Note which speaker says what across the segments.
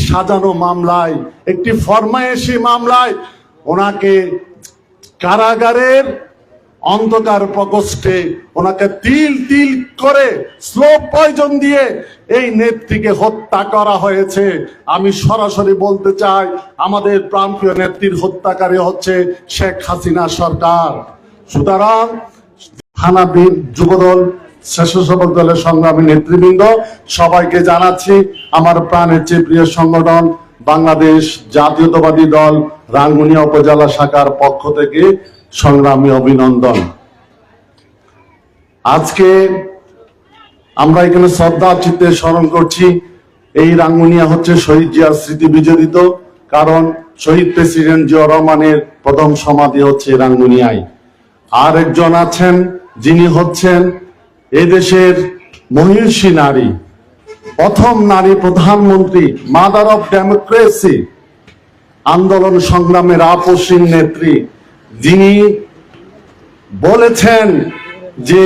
Speaker 1: সাজানো মামলায়, একটি ফরমায়েশি মামলায় ওনাকে কারাগারের অন্ধকার প্রকোষ্ঠে ওনাকে তিল তিল করে স্লো পয়জন দিয়ে এই নেত্রীকে হত্যা করা হয়েছে। আমি সরাসরি বলতে চাই, আমাদের প্রাণপ্রিয় নেত্রীর হত্যাকারী হচ্ছে শেখ হাসিনা সরকার। সুতরাং হানাফি যুবদল, স্বেচ্ছাসেবক দলের সংগ্রামী নেতৃবৃন্দ, সবাইকে জানাচ্ছি আমার প্রাণের চেয়ে প্রিয় সংগঠন বাংলাদেশ জাতীয়তাবাদী দল রাঙ্গুনিয়া উপজেলা শাখার পক্ষ থেকে সংগ্রামী অভিনন্দন। আজকে আমরা এখানে শ্রদ্ধা চিত্তে স্মরণ করছি, এই রাঙ্গুনিয়া হচ্ছে শহীদ জিয়ার স্মৃতি বিজড়িত, কারণ শহীদ প্রেসিডেন্ট জিয়াউর রহমানের প্রথম সমাধি হচ্ছে রাঙ্গুনিয়ায়। আর একজন আছেন যিনি হচ্ছেন এদেশের মহিষী নারী, প্রথম নারী প্রধানমন্ত্রী, মাদার অফ ডেমোক্রেসি, আন্দোলন সংগ্রামের আপসীন নেত্রী, যিনি বলেছেন যে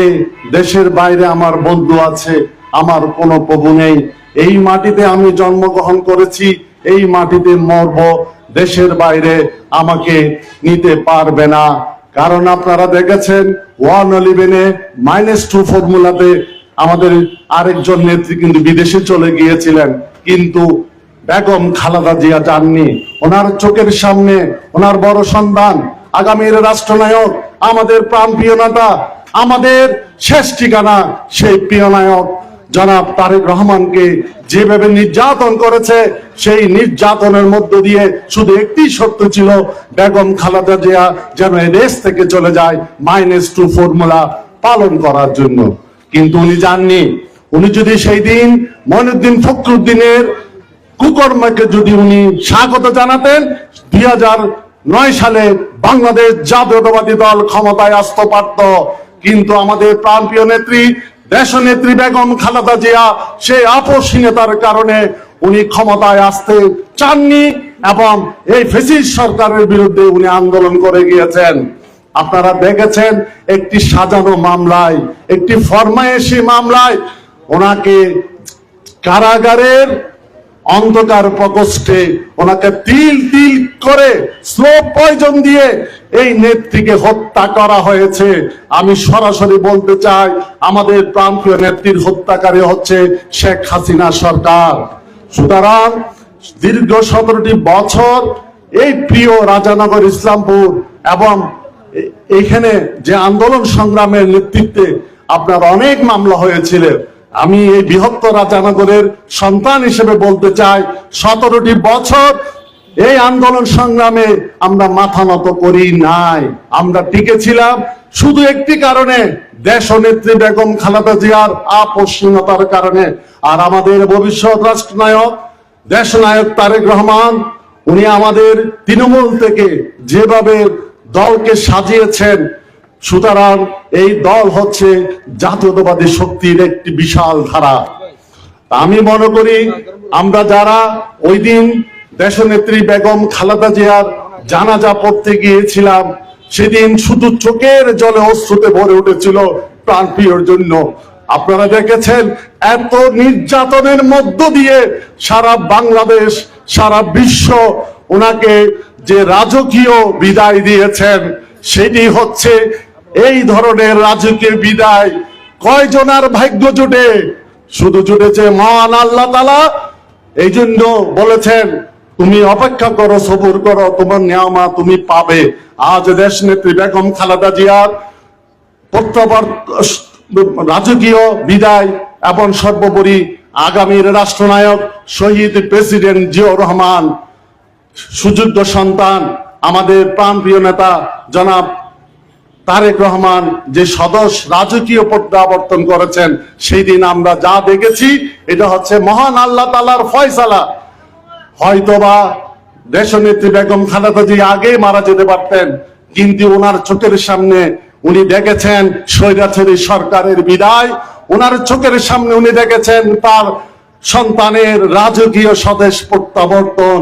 Speaker 1: দেশের বাইরে আমার বন্ধু আছে, আমার কোনো প্রভু নেই, এই মাটিতে আমি জন্মগ্রহণ করেছি, এই মাটিতে মরব, দেশের বাইরে আমাকে নিতে পারবে না। কারণ আপনারা দেখেছেন 111-এ -2 ফর্মুলাতে আমাদের আরেকজন নেত্রী কিন্তু বিদেশে চলে গিয়েছিলেন, কিন্তু বেগম খালেদা জিয়া যাননি। ওনার চোখের সামনে ওনার বড় সন্তান, আগামীর রাষ্ট্রনায়ক, আমাদের প্রাণপ্রিয় নেতা, আমাদের শেষ ঠিকানা সেই প্রিয় নায়ক জনাব তারেক রহমানকে যেভাবে নির্যাতন করেছে, সেই নির্যাতনের মধ্য দিয়ে শুধু একটি শর্ত ছিল, বেগম খালেদা জিয়া যেন এই দেশ থেকে চলে যায় -2 ফর্মুলা পালন করার জন্য। কিন্তু উনি যাননি। উনি যদি সেই দিন মঈনুদ্দিন ফখরুদ্দিনের কুকর্মকে যদি উনি স্বাগত জানাতেন, 2009 সালে বাংলাদেশ জাতীয়তাবাদী দল ক্ষমতায় আসতে পারত। কিন্তু আমাদের প্রাণপ্রিয় নেত্রী, দেশনেত্রী বেগম খালেদা জিয়া সেই আপসহীনতার কারণে উনি ক্ষমতায় আসতে চাননি এবং এই ফ্যাসিস্ট সরকারের বিরুদ্ধে উনি আন্দোলন করে গিয়েছেন। আপনারা দেখেছেন একটি সাজানো মামলায়, একটি ফরমায়েশি মামলায় ওনাকে কারাগারের অন্ধকার প্রকোষ্ঠে ওনাকে তিল তিল করে স্লো পয়জন দিয়ে এই নেত্রীকে হত্যা করা হয়েছে। আমি সরাসরি বলতে চাই, আমাদের প্রাণপ্রিয় নেত্রীর হত্যাকারী হচ্ছে শেখ হাসিনা সরকার। সুতরাং দীর্ঘ 17টি বছর এই প্রিয় রাজানগর, ইসলামপুর এবং এইখানে যে আন্দোলন সংগ্রামের নেতৃত্বে আপনার অনেক মামলা হয়েছিল, আমি এই বৃহত্তর রাজানগরের সন্তান হিসেবে বলতে চাই, 17টি বছর এই আন্দোলন সংগ্রামে আমরা মাথা নত করি নাই। আমরা টিকেছিলাম শুধু একটি কারণে, দেশনেত্রী বেগম খালেদা জিয়ার আপসহীনতার কারণে। আর আমাদের ভবিষ্যৎ রাষ্ট্রনায়ক, দেশনায়ক তারেক রহমান, উনি আমাদের তৃণমূল থেকে যেভাবে দলকে সাজিয়েছেন, সুতরাং এই দল হচ্ছে জাতীয়তাবাদী শক্তির একটি বিশাল ধারা। আমি মনে করি আমরা যারা ওই দিন দেশনেত্রী বেগম খালেদা জিয়ার জানাজা পড়তে গিয়েছিলাম, সেদিন শুধু চোখের জলে অশ্রুতে ভরে উঠেছিল প্রাণপ্রিয়র জন্য। আপনারা দেখেছেন এত নির্যাতনের মধ্য দিয়ে সারা বাংলাদেশ, সারা বিশ্ব ওনাকে যে রাজকীয় বিদায় দিয়েছেন, সেটি হচ্ছে এই ধরনের রাজকীয় বিদায় কয়জনার ভাগ্য জুটে? শুধু জুটেছে মহান আল্লাহ তাআলা। এই জন্য বলেছেন, তুমি অপেক্ষা করো, সবুর করো, তোমার নিয়ামত তুমি পাবে। আজ দেশ নেত্রী বেগম খালেদা জিয়ার রাজকীয় বিদায় এবং সর্বোপরি আগামীর রাষ্ট্রনায়ক শহীদ প্রেসিডেন্ট জিয়াউর রহমান, সুযোগ্য সন্তান আমাদের প্রাণপ্রিয় নেতা জনাব তারেক রহমান যে সদস্য রাজকীয় প্রত্যাবর্তন করেছেন, সেই দিন আমরা যা দেখেছি এটা হচ্ছে মহান আল্লাহ তাআলার ফয়সালা। হয়তোবা দেশনেত্রী বেগম খালেদা জিয়া আগে মারা যেতে পারতেন, কিন্তু ওনার চোখের সামনে উনি দেখেছেন স্বৈরাচারী সরকারের বিদায়, ওনার চোখের সামনে উনি দেখেছেন তার সন্তানের রাজকীয় স্বদেশ প্রত্যাবর্তন।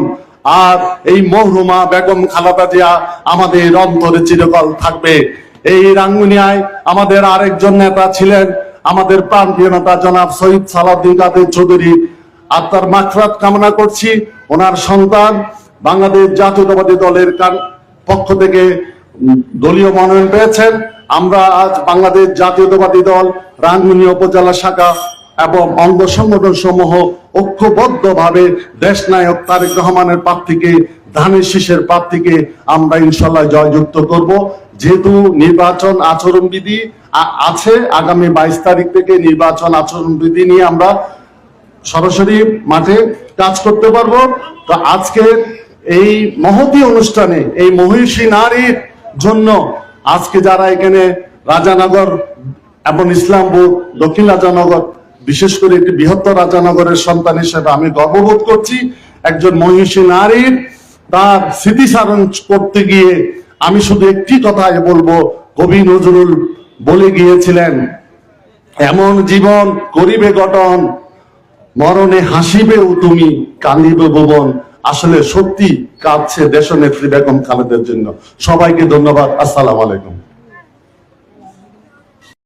Speaker 1: আর এই মরহুমা বেগম খালেদা জিয়া আমাদের অন্তরে চিরকাল থাকবে। এই রাঙ্গুনিয়ায় আমাদের আরেকজন নেতা ছিলেন, আমাদের প্রাণপ্রিয় নেতা জনাব শহীদ সালাউদ্দিন কাদের চৌধুরী। আত্মার মাগফিরাত কামনা করছি। ওনার সন্তান বাংলাদেশ জাতীয়তাবাদী দলের পক্ষ থেকে দলীয় মনোনয়ন পেয়েছেন। আমরা আজ বাংলাদেশ জাতীয়তাবাদী দল রাঙ্গুনিয়া উপজেলা শাখা এবং অঙ্গ সংগঠন সমূহ ঐক্যবদ্ধভাবে দেশনায়ক তারেক রহমানের প্রার্থীকে, ধানের শীষের প্রার্থীকে আমরা ইনশাল্লাহ জয়যুক্ত করব। যেহেতু নির্বাচন আচরণবিধি আছে, আগামী 22 তারিখ থেকে নির্বাচন আচরণবিধি নিয়ে আমরা সরাসরি মাঠে কাজ করতে পারবো। তো আজকে এই মহতী অনুষ্ঠানে এই মহিষী নারীর জন্য আজকে যারা এখানে রাজানগর এবং ইসলামপুর, দক্ষিণ রাজানগর, বিশেষ করে একটি বৃহত্তর রাজানগরের সন্তান হিসেবে আমি গর্ববোধ করছি। একজন মহিষী নারীর তার স্মৃতিচারণ করতে গিয়ে আমি শুধু একটি কথাই বলবো, কবি নজরুল বলে গিয়েছিলেন, এমন জীবন করিবে গঠন, মরণে হাসিবেও তুমি, কান্দিবে ভুবন। আসলে সত্যি কাঁদছে দেশনেত্রী বেগম খালেদার জন্য। সবাইকে ধন্যবাদ। আসসালামু আলাইকুম।